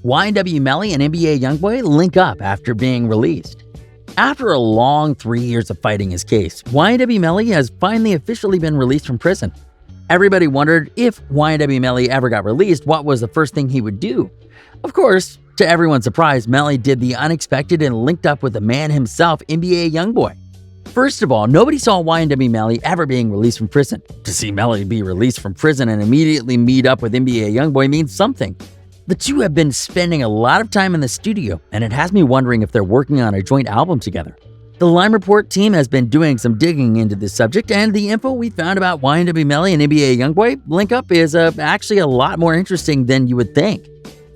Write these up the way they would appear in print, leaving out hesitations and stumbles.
YNW MELLY and NBA YoungBoy link up after being released. After a long 3 years of fighting his case, YNW MELLY has finally officially been released from prison. Everybody wondered if YNW MELLY ever got released, what was the first thing he would do? Of course, to everyone's surprise, Melly did the unexpected and linked up with the man himself, NBA YoungBoy. First of all, nobody saw YNW MELLY ever being released from prison. To see Melly be released from prison and immediately meet up with NBA YoungBoy means something. The two have been spending a lot of time in the studio, and it has me wondering if they're working on a joint album together. The Lime Report team has been doing some digging into this subject, and the info we found about YNW MELLY and NBA YoungBoy link up is actually a lot more interesting than you would think.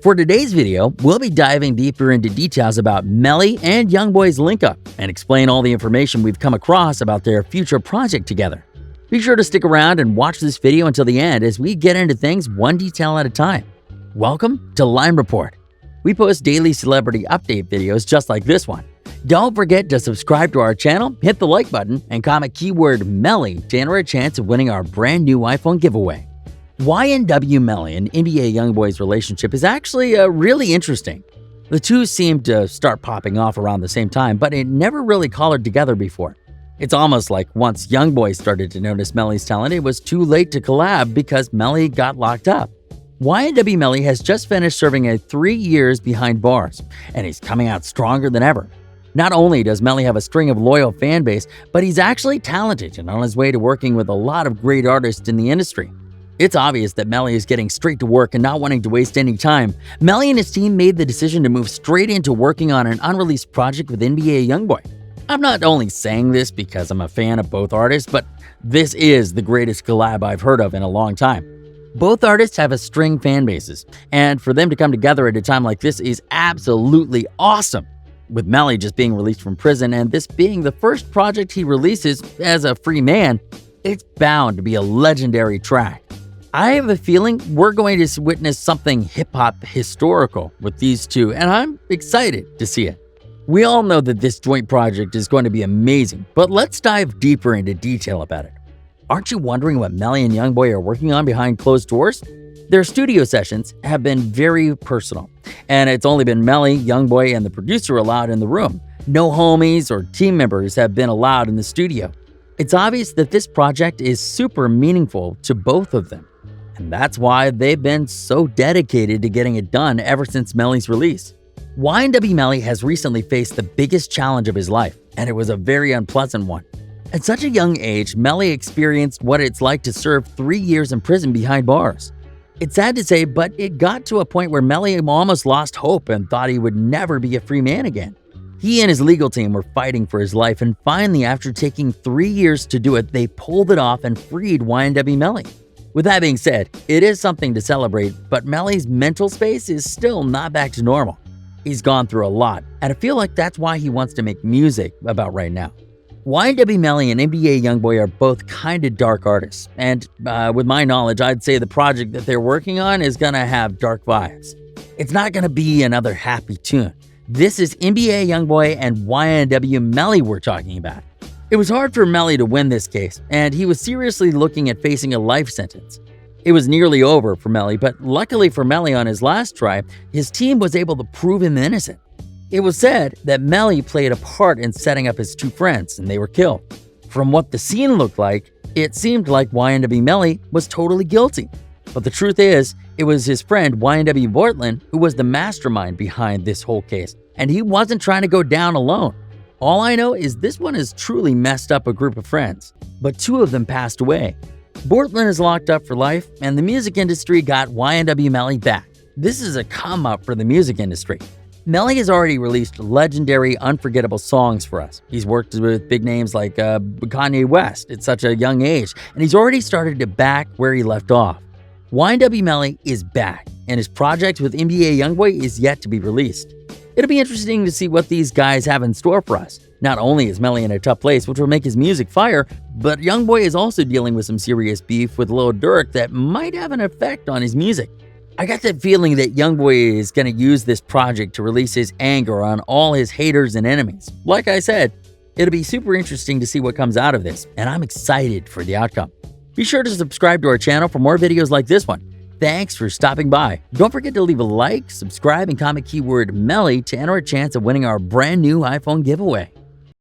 For today's video, we'll be diving deeper into details about Melly and YoungBoy's link up and explain all the information we've come across about their future project together. Be sure to stick around and watch this video until the end as we get into things one detail at a time. Welcome to Lime Report. We post daily celebrity update videos just like this one. Don't forget to subscribe to our channel, hit the like button, and comment keyword MELLY to enter a chance of winning our brand new iPhone giveaway. YNW MELLY and NBA YoungBoy's relationship is actually really interesting. The two seemed to start popping off around the same time, but it never really collared together before. It's almost like once YoungBoy started to notice Melly's talent, it was too late to collab because Melly got locked up. YNW MELLY has just finished serving 3 years behind bars, and he's coming out stronger than ever. Not only does Melly have a string of loyal fan base, but he's actually talented and on his way to working with a lot of great artists in the industry. It's obvious that Melly is getting straight to work and not wanting to waste any time. Melly and his team made the decision to move straight into working on an unreleased project with NBA YoungBoy. I'm not only saying this because I'm a fan of both artists, but this is the greatest collab I've heard of in a long time. Both artists have a string fan bases, and for them to come together at a time like this is absolutely awesome. With Melly just being released from prison and this being the first project he releases as a free man, it's bound to be a legendary track. I have a feeling we're going to witness something hip-hop historical with these two, and I'm excited to see it. We all know that this joint project is going to be amazing, but let's dive deeper into detail about it. Aren't you wondering what Melly and YoungBoy are working on behind closed doors? Their studio sessions have been very personal, and it's only been Melly, YoungBoy, and the producer allowed in the room. No homies or team members have been allowed in the studio. It's obvious that this project is super meaningful to both of them, and that's why they've been so dedicated to getting it done ever since Melly's release. YNW MELLY has recently faced the biggest challenge of his life, and it was a very unpleasant one. At such a young age, Melly experienced what it's like to serve 3 years in prison behind bars. It's sad to say, but it got to a point where Melly almost lost hope and thought he would never be a free man again. He and his legal team were fighting for his life, and finally, after taking 3 years to do it, they pulled it off and freed YNW MELLY. With that being said, it is something to celebrate, but Melly's mental space is still not back to normal. He's gone through a lot, and I feel like that's why he wants to make music about right now. YNW MELLY and NBA YoungBoy are both kinda dark artists, and with my knowledge, I'd say the project that they're working on is gonna have dark vibes. It's not gonna be another happy tune. This is NBA YoungBoy and YNW MELLY we're talking about. It was hard for Melly to win this case, and he was seriously looking at facing a life sentence. It was nearly over for Melly, but luckily for Melly on his last try, his team was able to prove him innocent. It was said that Melly played a part in setting up his two friends, and they were killed. From what the scene looked like, it seemed like YNW MELLY was totally guilty. But the truth is, it was his friend YNW Bortland who was the mastermind behind this whole case, and he wasn't trying to go down alone. All I know is this one has truly messed up a group of friends, but 2 of them passed away. Bortland is locked up for life, and the music industry got YNW MELLY back. This is a come-up for the music industry. Melly has already released legendary, unforgettable songs for us. He's worked with big names like Kanye West at such a young age, and he's already started to back where he left off. YNW MELLY is back, and his project with NBA YoungBoy is yet to be released. It'll be interesting to see what these guys have in store for us. Not only is Melly in a tough place, which will make his music fire, but YoungBoy is also dealing with some serious beef with Lil Durk that might have an effect on his music. I got the feeling that YoungBoy is going to use this project to release his anger on all his haters and enemies. Like I said, it'll be super interesting to see what comes out of this, and I'm excited for the outcome. Be sure to subscribe to our channel for more videos like this one. Thanks for stopping by. Don't forget to leave a like, subscribe, and comment keyword Melly to enter a chance of winning our brand new iPhone giveaway.